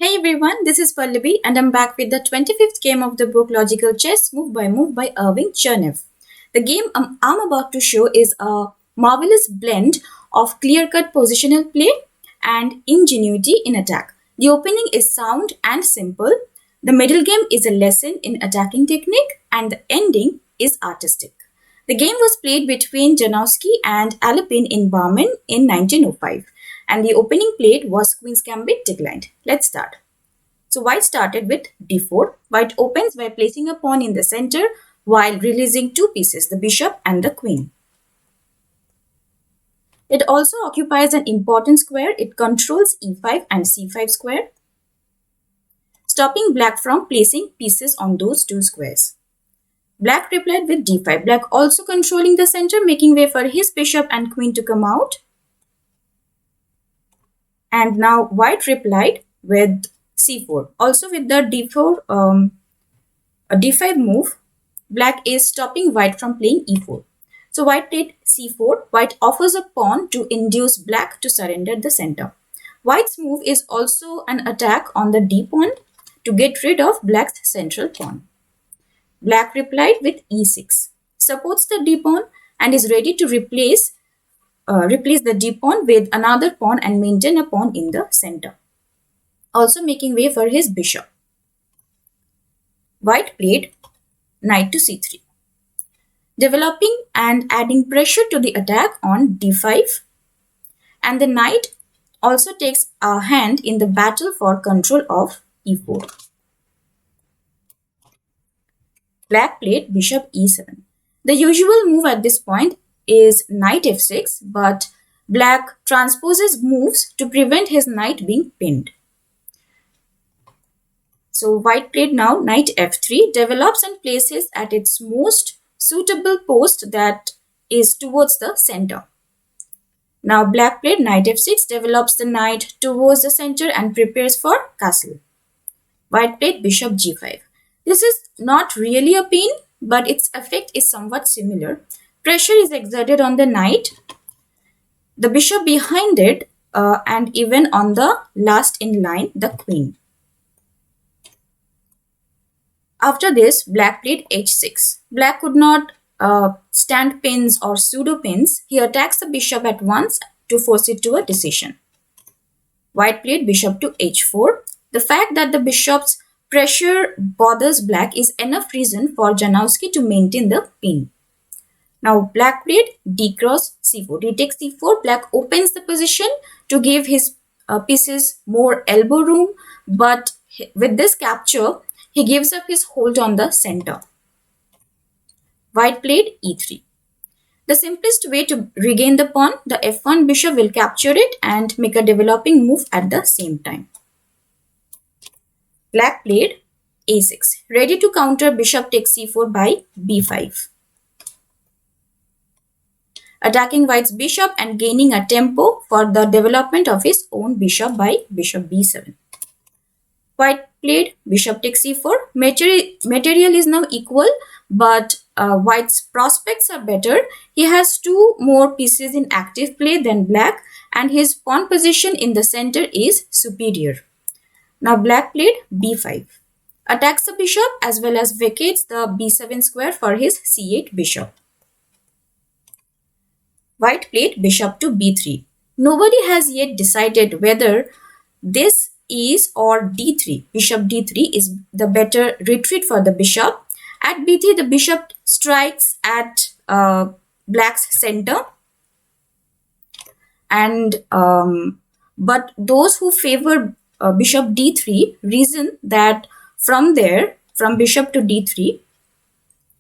Hey everyone, this is Pallavi and I'm back with the 25th game of the book Logical Chess Move by Move by Irving Chernev. The game I'm about to show is a marvelous blend of clear-cut positional play and ingenuity in attack. The opening is sound and simple, the middle game is a lesson in attacking technique, and the ending is artistic. The game was played between Janowski and Alapin in Barmen in 1905, and the opening played was Queen's Gambit declined. Let's start. So white started with d4. White opens by placing a pawn in the center while releasing two pieces, the bishop and the queen. It also occupies an important square. It controls e5 and c5 square, stopping black from placing pieces on those two squares. Black replied with d5. Black also controlling the center, making way for his bishop and queen to come out. And now white replied with c4. Also with the d4, a d5 move, black is stopping white from playing e4. So white played c4. White offers a pawn to induce black to surrender the center. White's move is also an attack on the d pawn to get rid of black's central pawn. Black replied with e6, supports the d pawn and is ready to replace the d pawn with another pawn and maintain a pawn in the center, also making way for his bishop. White played knight to c3, developing and adding pressure to the attack on d5, and the knight also takes a hand in the battle for control of e4. Black played bishop e7. The usual move at this point is knight f6, but black transposes moves to prevent his knight being pinned. So white played now knight f3, develops and places at its most suitable post, that is towards the center. Now black played knight f6, develops the knight towards the center and prepares for castle. White played bishop g5. This is not really a pin, but its effect is somewhat similar. Pressure is exerted on the knight, the bishop behind it, and even on the last in line, the queen. After this, black played h6. Black could not stand pins or pseudo pins. He attacks the bishop at once to force it to a decision. White played bishop to h4. The fact that the bishop's pressure bothers black is enough reason for Janowski to maintain the pin. Now black played d cross c4. He takes c4. Black opens the position to give his pieces more elbow room, but with this capture, he gives up his hold on the center. White played e3. The simplest way to regain the pawn, the f1 bishop will capture it and make a developing move at the same time. Black played a6, ready to counter bishop takes c4 by b5, attacking white's bishop and gaining a tempo for the development of his own bishop by bishop b7. White played bishop takes c4. Material is now equal, but white's prospects are better. He has two more pieces in active play than black, and his pawn position in the center is superior. Now black played b5, attacks the bishop as well as vacates the b7 square for his c8 bishop. White played bishop to b3. Nobody has yet decided whether this is or d3. Bishop d3 is the better retreat for the bishop. At b3, the bishop strikes at black's center, and but those who favor bishop d3 reason that from bishop to d3,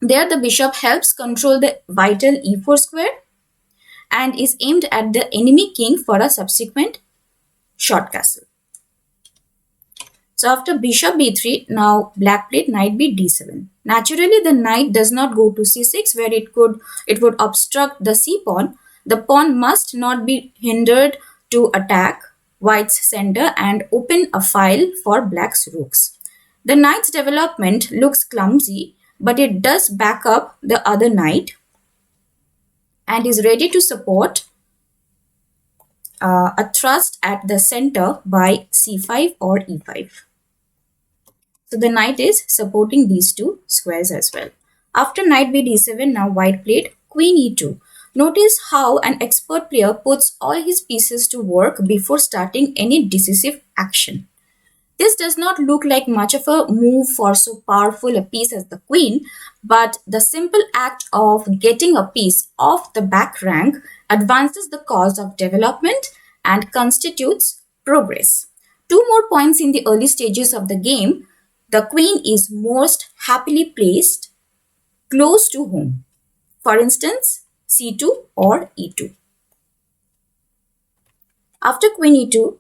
there the bishop helps control the vital e4 square and is aimed at the enemy king for a subsequent short castle. So after bishop b3, now black played knight b d7. Naturally, the knight does not go to c6, where it would obstruct the c pawn. The pawn must not be hindered to attack white's center and open a file for black's rooks. The knight's development looks clumsy, but it does back up the other knight and is ready to support a thrust at the center by c5 or e5. So the knight is supporting these two squares as well. After knight b d7, now white played queen e2. Notice how an expert player puts all his pieces to work before starting any decisive action. This does not look like much of a move for so powerful a piece as the queen, but the simple act of getting a piece off the back rank advances the cause of development and constitutes progress. Two more points in the early stages of the game. The queen is most happily placed close to home. For instance, c2 or e2. After queen e2,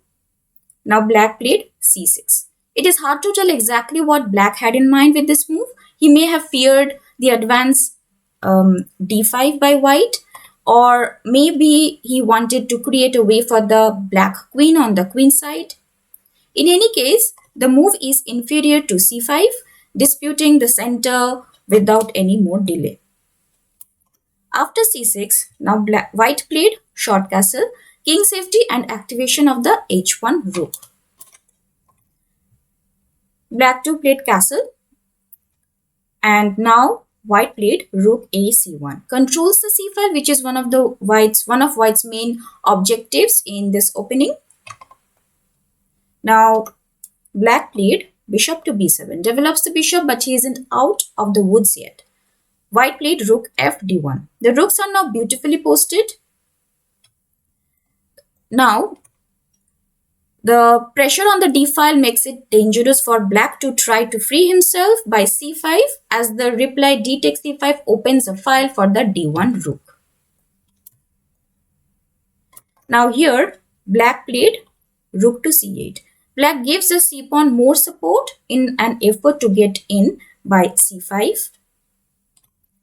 now black played c6. It is hard to tell exactly what black had in mind with this move. He may have feared the advance d5 by white, or maybe he wanted to create a way for the black queen on the queen side. In any case, the move is inferior to c5, disputing the center without any more delay. After c6, now white played short castle, king safety and activation of the h1 rook. Black 2 played castle, and now white played rook a c1. Controls the c file, which is one of white's main objectives in this opening. Now black played bishop to b7, develops the bishop, but he isn't out of the woods yet. White played rook f d1. The rooks are now beautifully posted. Now the pressure on the d file makes it dangerous for black to try to free himself by c5, as the reply d takes c5 opens a file for the d1 rook. Now here black played rook to c8. Black gives the c pawn more support in an effort to get in by c5.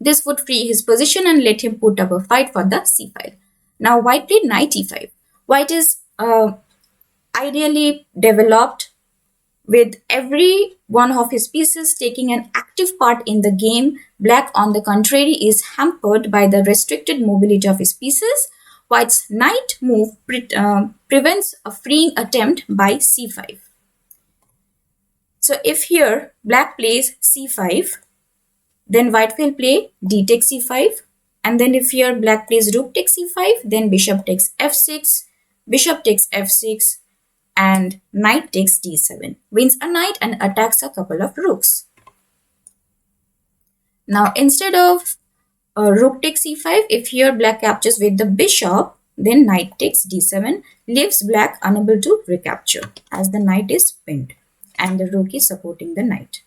This would free his position and let him put up a fight for the c file. Now white played knight e5. White is ideally developed, with every one of his pieces taking an active part in the game. Black, on the contrary, is hampered by the restricted mobility of his pieces. White's knight move prevents a freeing attempt by c5. So if here black plays c5, then white will play d takes c5, and then if here black plays rook takes c5, then bishop takes f6, bishop takes f6, and knight takes d7, wins a knight and attacks a couple of rooks. Now instead of rook takes c5, if here black captures with the bishop, then knight takes d7, leaves black unable to recapture, as the knight is pinned and the rook is supporting the knight.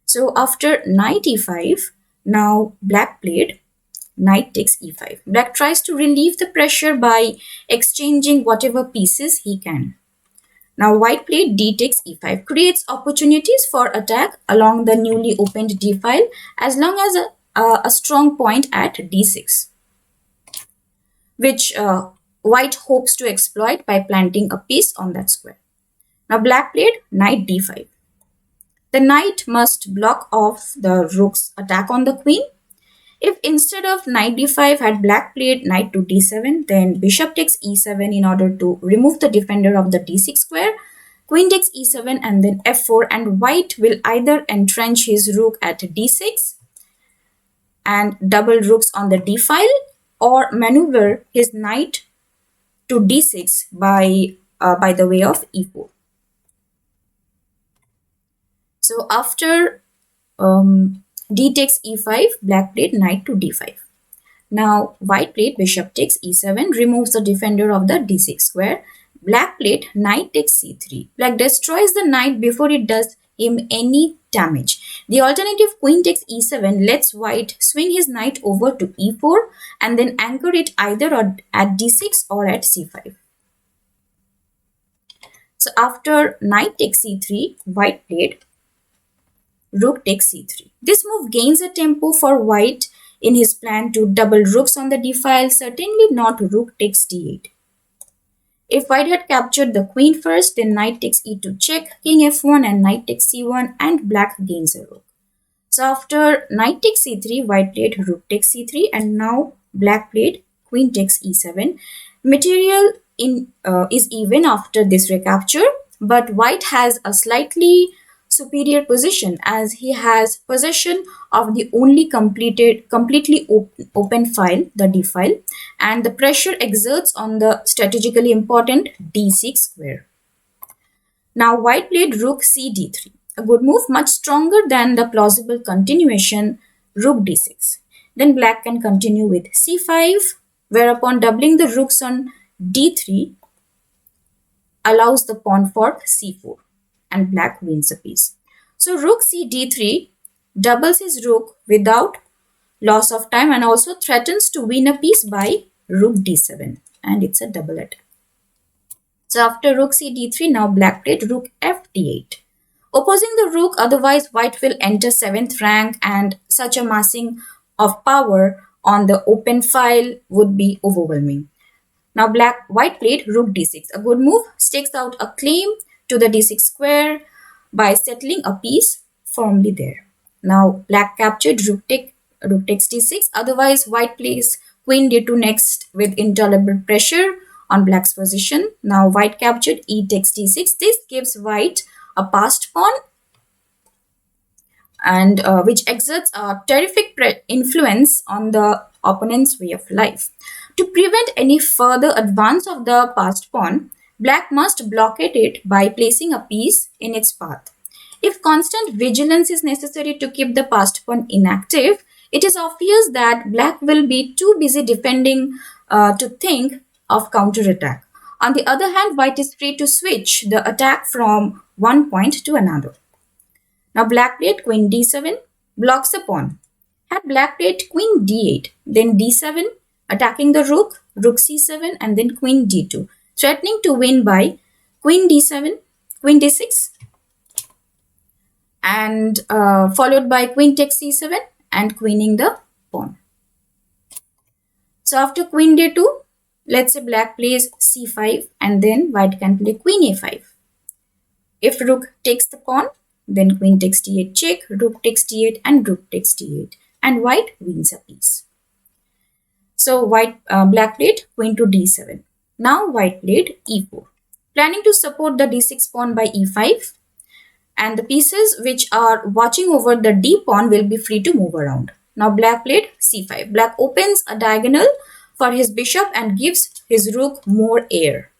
So after knight e5, now black played knight takes e5. Black tries to relieve the pressure by exchanging whatever pieces he can. Now white played d takes e5, creates opportunities for attack along the newly opened d file, as long as a strong point at d6, which white hopes to exploit by planting a piece on that square. Now black played knight d5. The knight must block off the rook's attack on the queen. If instead of knight d5 had black played knight to d7, then bishop takes e7 in order to remove the defender of the d6 square, queen takes e7 and then f4, and white will either entrench his rook at d6 and double rooks on the d file, or maneuver his knight to d6 by the way of e4. So after d takes e5, black played knight to d5. Now white played bishop takes e7, removes the defender of the d6 square. Black played knight takes c3. Black destroys the knight before it does him any damage. The alternative queen takes e7 lets white swing his knight over to e4 and then anchor it either at d6 or at c5. So after knight takes c3, white played rook takes c3. This move gains a tempo for white in his plan to double rooks on the d file, certainly not rook takes d8. If white had captured the queen first, then knight takes e2 check, king f1 and knight takes c1, and black gains a rook. So after knight takes c3, white played rook takes c3, and now black played queen takes e7. Is even after this recapture, but white has a slightly superior position as he has possession of the only completely open file, the d file, and the pressure exerts on the strategically important d6 square. Now white played rook c d3, a good move, much stronger than the plausible continuation rook d6. Then black can continue with c5, whereupon doubling the rooks on d3 allows the pawn for c4 and black wins a piece. So rook c d3 doubles his rook without loss of time and also threatens to win a piece by rook d7, and it's a double attack. So after rook c d3, now black played rook f d8. Opposing the rook, otherwise white will enter 7th rank, and such a massing of power on the open file would be overwhelming. Now white played rook d6. A good move, stakes out a claim to the d6 square by settling a piece firmly there. Now black captured rook takes d6. Otherwise white plays queen d2 next with intolerable pressure on black's position. Now white captured e takes d6. This gives white a passed pawn, and which exerts a terrific influence on the opponent's way of life. To prevent any further advance of the passed pawn, black must blockade it by placing a piece in its path. If constant vigilance is necessary to keep the passed pawn inactive, it is obvious that black will be too busy defending to think of counterattack. On the other hand, white is free to switch the attack from one point to another. Now black played queen d7, blocks the pawn. Had black played queen d8, then d7, attacking the rook, rook c7, and then queen d2, threatening to win by queen d7, queen d6, and followed by queen takes c7 and queening the pawn. So after queen d2, let's say black plays c5, and then white can play queen a5. If rook takes the pawn, then queen takes d8 check, rook takes d8, and rook takes d8, and white wins a piece. So black played queen to d7. Now white played e4, planning to support the d6 pawn by e5, and the pieces which are watching over the d pawn will be free to move around. Now black played c5. Black opens a diagonal for his bishop and gives his rook more air.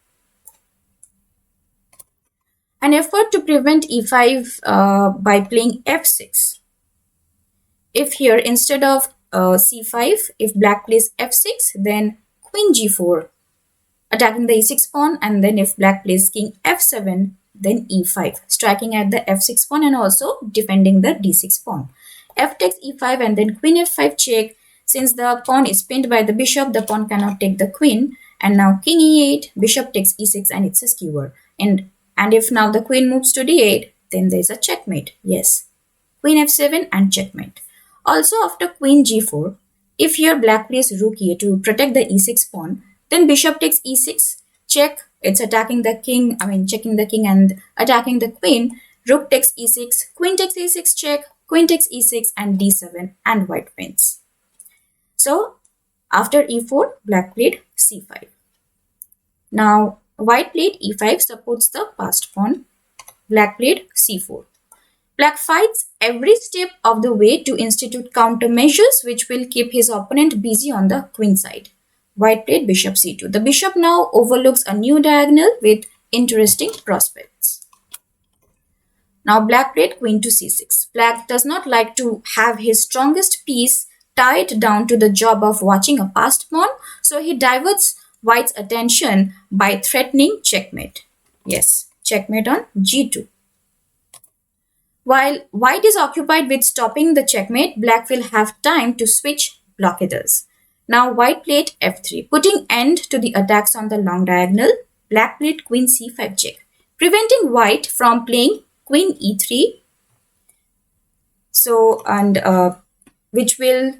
An effort to prevent e5 by playing f6. If here instead of c5, if black plays f6, then queen g4, attacking the e6 pawn, and then if black plays king f7, then e5, striking at the f6 pawn and also defending the d6 pawn. F takes e5 and then queen f5 check. Since the pawn is pinned by the bishop, the pawn cannot take the queen, and now king e8, bishop takes e6, and it's a skewer. And if now the queen moves to d8, then there's a checkmate. Yes, queen f7 and checkmate. Also after queen g4, if here black plays rook e8 to protect the e6 pawn, then bishop takes e6, check, it's attacking the king, checking the king and attacking the queen. Rook takes e6, queen takes e6 check, queen takes e6 and d7, and white wins. So after e4, black played c5. Now white played e5, supports the passed pawn. Black played c4. Black fights every step of the way to institute countermeasures which will keep his opponent busy on the queen side. White played bishop c2. The bishop now overlooks a new diagonal with interesting prospects. Now black played queen to c6. Black does not like to have his strongest piece tied down to the job of watching a passed pawn, so he diverts white's attention by threatening checkmate. Yes, checkmate on g2. While white is occupied with stopping the checkmate, black will have time to switch blockaders. Now white played f3, putting end to the attacks on the long diagonal. Black played queen c5 check, preventing white from playing queen e3. So, and which will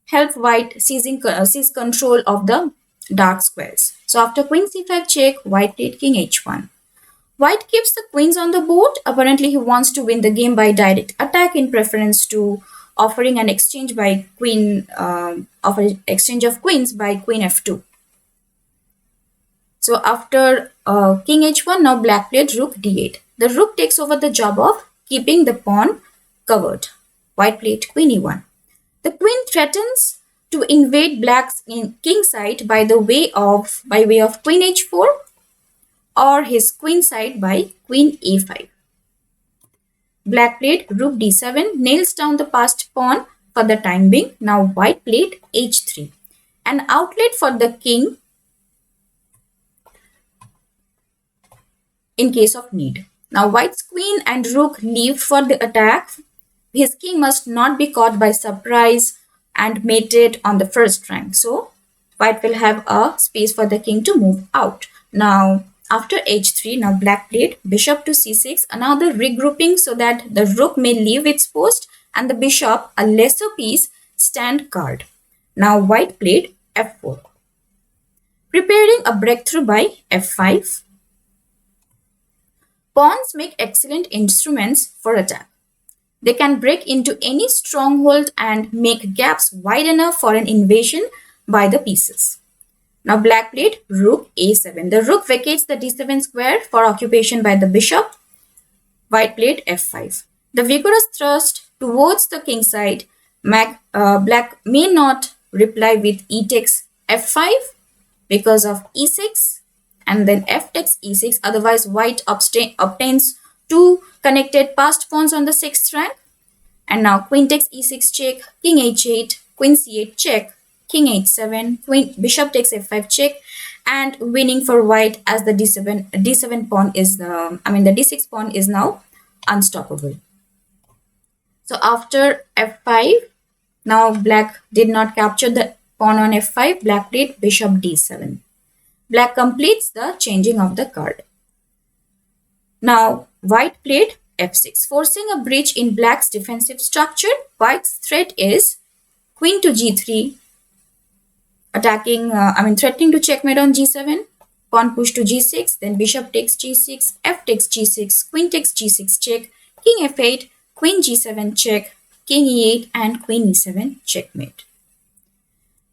help white seize control of the dark squares. So after queen c5 check, white played king h1. White keeps the queens on the board. Apparently, he wants to win the game by direct attack in preference to offering an exchange by exchange of queens by queen f2. So after king h1, now black played rook d8. The rook takes over the job of keeping the pawn covered. White played queen e1. The queen threatens to invade black's king side by way of queen h4 or his queen side by queen a5. Black played rook d7, nails down the passed pawn for the time being. Now white played h3, an outlet for the king in case of need. Now white's queen and rook leave for the attack. His king must not be caught by surprise and mated on the first rank. So white will have a space for the king to move out. Now after h3, now black played bishop to c6, another regrouping so that the rook may leave its post and the bishop, a lesser piece, stand guard. Now white played f4, preparing a breakthrough by f5. Pawns make excellent instruments for attack. They can break into any stronghold and make gaps wide enough for an invasion by the pieces. Now black played rook a7. The rook vacates the d7 square for occupation by the bishop. White played f5. The vigorous thrust towards the king side. Black may not reply with e takes f5 because of e6 and then f takes e6. Otherwise, white obtains two connected passed pawns on the 6th rank. And now queen takes e6 check, king h8, queen c8 check, king h7, bishop takes f5 check, and winning for white as the d7 pawn is the d6 pawn is now unstoppable. So after f5, now black did not capture the pawn on f5. Black played bishop d7. Black completes the changing of the card. Now white played f6, forcing a breach in black's defensive structure. White's threat is queen to g3, threatening to checkmate on g7, pawn push to g6, then bishop takes g6, f takes g6, queen takes g6 check, king f8, queen g7 check, king e8, and queen e7 checkmate.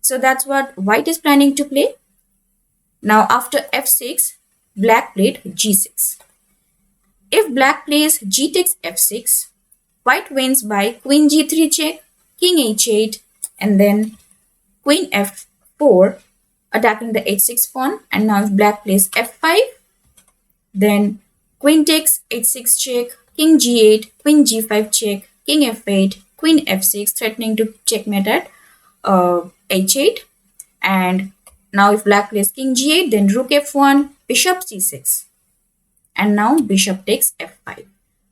So that's what white is planning to play. Now after f6, black played g6. If black plays g takes f6, white wins by queen g3 check, king h8, and then queen f4, attacking the h6 pawn. And now if black plays f5, then queen takes h6 check, king g8, queen g5 check, king f8, queen f6, threatening to checkmate at h8. And now if black plays king g8, then rook f1, bishop c6. And now bishop takes f5.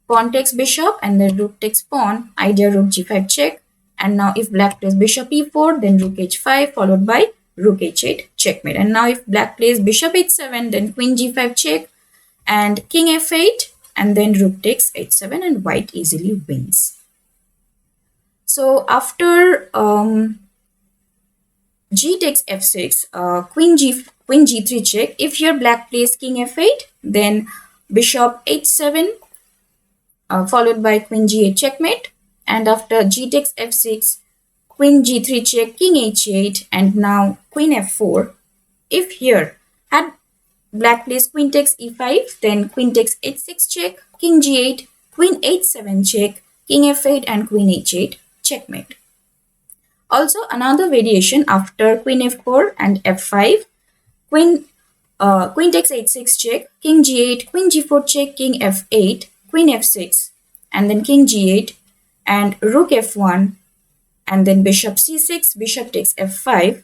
Pawn takes bishop and then rook takes pawn. Idea rook g5 check. And now if black plays bishop e4, then rook h5 followed by rook h8 checkmate. And now if black plays bishop h7, then queen g5 check and king f8, and then rook takes h7, and white easily wins. So after g takes f6, queen g3 check. If here black plays king f8, then bishop h7 followed by queen g8 checkmate. And after g takes f6, queen g3 check, king h8, and now queen f4. If here had black plays queen takes e5, then queen takes h6 check, king g8, queen h7 check, king f8, and queen h8 checkmate. Also another variation after queen f4 and f5, queen takes h6 check, king g8, queen g4 check, king f8, queen f6, and then king g8 and rook f1, and then bishop c6, bishop takes f5,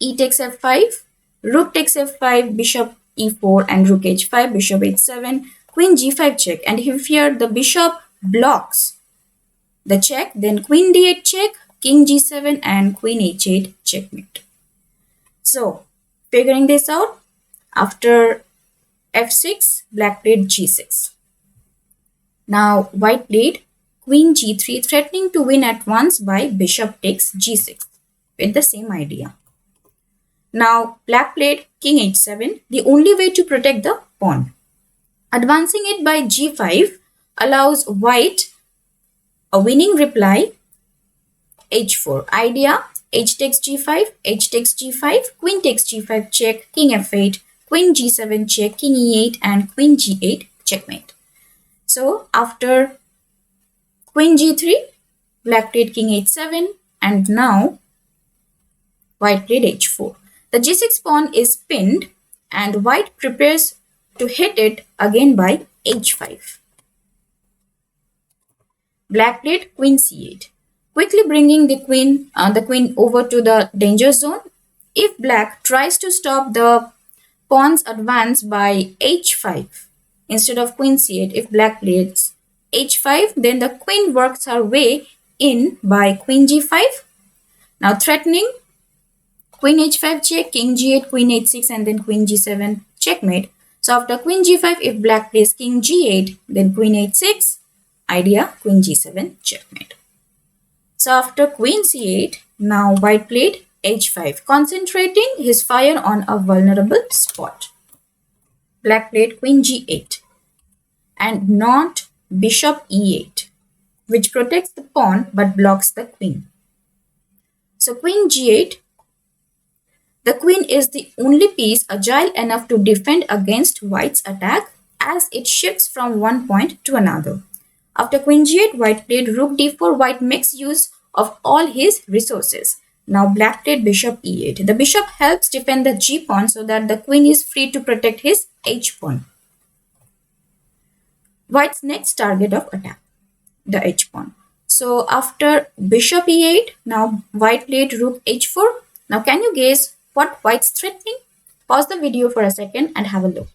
e takes f5, rook takes f5, bishop e4, and rook h5, bishop h7, queen g5 check. And if here the bishop blocks the check, then queen d8 check, king g7, and queen h8 checkmate. So figuring this out, after f6, black played g6. Now white played queen g3, threatening to win at once by bishop takes g6 with the same idea. Now black played king h7, the only way to protect the pawn. Advancing it by g5 allows white a winning reply h4. Idea, h takes g5, h takes g5, queen takes g5 check, king f8, queen g7 check, king e8 and queen g8 checkmate. So after queen g3, black played king h7 and now white played h4. The g6 pawn is pinned and white prepares to hit it again by h5. Black played queen c8, quickly bringing the queen over to the danger zone. If black tries to stop the pawn's advance by h5 instead of queen c8, if black plays h5, then the queen works her way in by queen g5. Now threatening queen h5 check, king g8, queen h6 and then queen g7 checkmate. So after queen g5, if black plays king g8, then queen h6, idea queen g7 checkmate. So after queen c8, now white played h5, concentrating his fire on a vulnerable spot. Black played queen g8 and not bishop e8, which protects the pawn but blocks the queen. So queen g8, the queen is the only piece agile enough to defend against white's attack as it shifts from one point to another. After queen g8, white played rook d4. White makes use of all his resources. Now black played bishop e8. The bishop helps defend the g pawn so that the queen is free to protect his h pawn. White's next target of attack, the h pawn. So after bishop e8, now white played rook h4. Now can you guess what white's threatening? Pause the video for a second and have a look.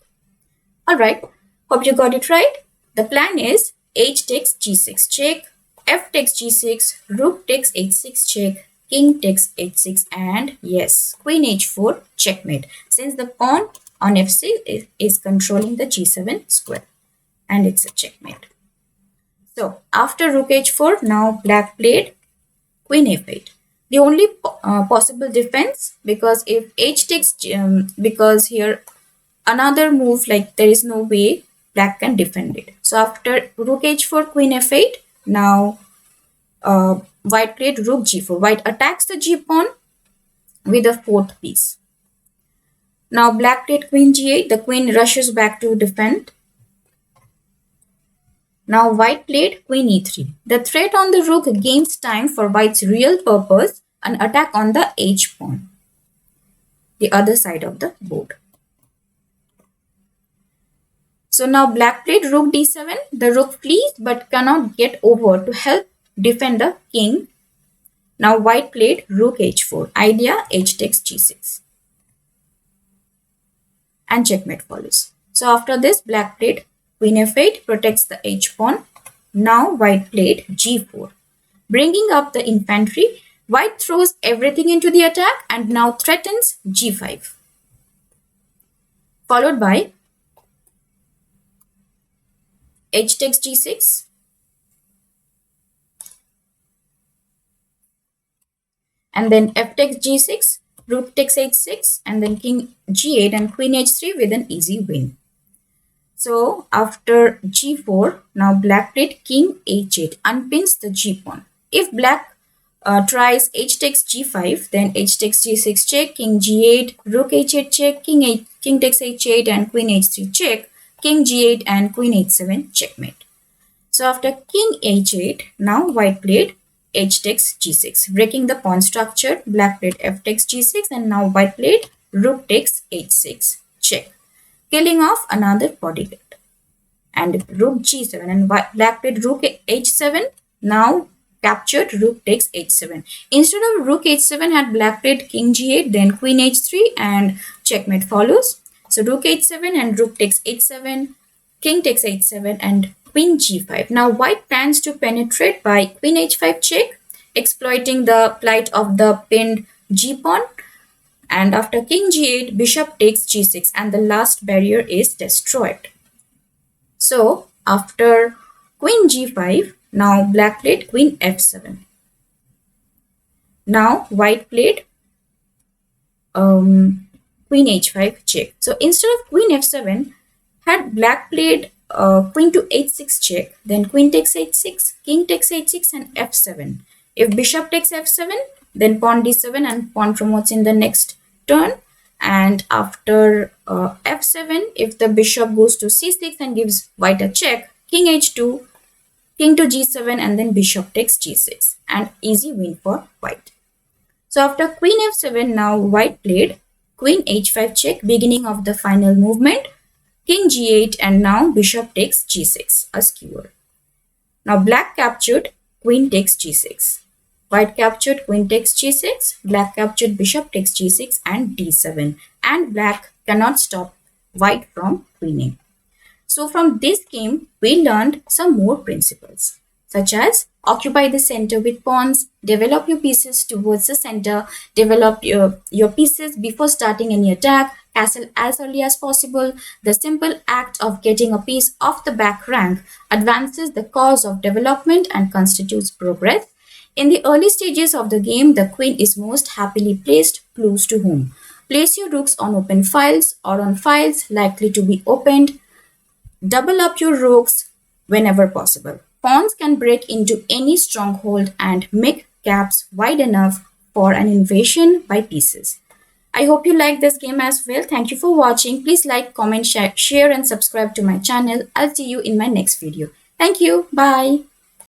Alright, hope you got it right. The plan is h takes g6 check, f takes g6, rook takes h6 check, king takes h6 and yes, queen h4 checkmate, since the pawn on f6 is controlling the g7 square and it's a checkmate. So after rook h4, now black played queen f8. The only possible defense, because if h takes, because here another move, like there is no way black can defend it. So after rook h4, queen f8, now white played rook g4. White attacks the g pawn with a fourth piece. Now black played queen g8. The queen rushes back to defend. Now white played queen e3. The threat on the rook gains time for white's real purpose, an attack on the h pawn, the other side of the board. So now black played rook d7. The rook flees but cannot get over to help defend the king. Now white played rook h4. Idea h takes g6. And checkmate follows. So after this, black played queen f8, protects the h pawn. Now white played g4. Bringing up the infantry, white throws everything into the attack and now threatens g5. Followed by h takes g6. And then f takes g6, rook takes h6, and then king g8 and queen h3 with an easy win. So after g4, now black played king h8, unpins the g pawn. If black tries h takes g5, then h takes g6 check, king g8, rook h8 check, king takes h8 and queen h3 check, king g8 and queen h7 checkmate. So after king h8, now white played h takes g6, breaking the pawn structure. Black played f takes g6 and now white played rook takes h6 check, killing off another bodyguard. And rook g7 and black played rook h7, now captured rook takes h7. Instead of rook h7, had black played king g8, then queen h3 and checkmate follows. So rook h7 and rook takes h7, king takes h7 and queen g5. Now white plans to penetrate by queen h5 check, exploiting the plight of the pinned g pawn. And after king g8, bishop takes g6 and the last barrier is destroyed. So after queen g5, now black played queen f7. Now white played queen h5 check. So instead of queen f7, had black played queen to h6 check, then queen takes h6, king takes h6 and f7. If bishop takes f7, Then pawn d7 and pawn promotes in the next turn. And after f7, if the bishop goes to c6 and gives white a check, king h2, king to g7, and then bishop takes g6. And easy win for white. So after queen f7, now white played queen h5 check, beginning of the final movement, king g8, and now bishop takes g6, a skewer. Now black captured, queen takes g6. White captured, queen takes g6. Black captured, bishop takes g6 and d7. And black cannot stop white from queening. So from this game, we learned some more principles, such as occupy the center with pawns, develop your pieces towards the center, develop your pieces before starting any attack, castle as early as possible. The simple act of getting a piece off the back rank advances the cause of development and constitutes progress. In the early stages of the game, the queen is most happily placed close to home. Place your rooks on open files or on files likely to be opened. Double up your rooks whenever possible. Pawns can break into any stronghold and make gaps wide enough for an invasion by pieces. I hope you like this game as well. Thank you for watching. Please like, comment, share and subscribe to my channel. I'll see you in my next video. Thank you. Bye.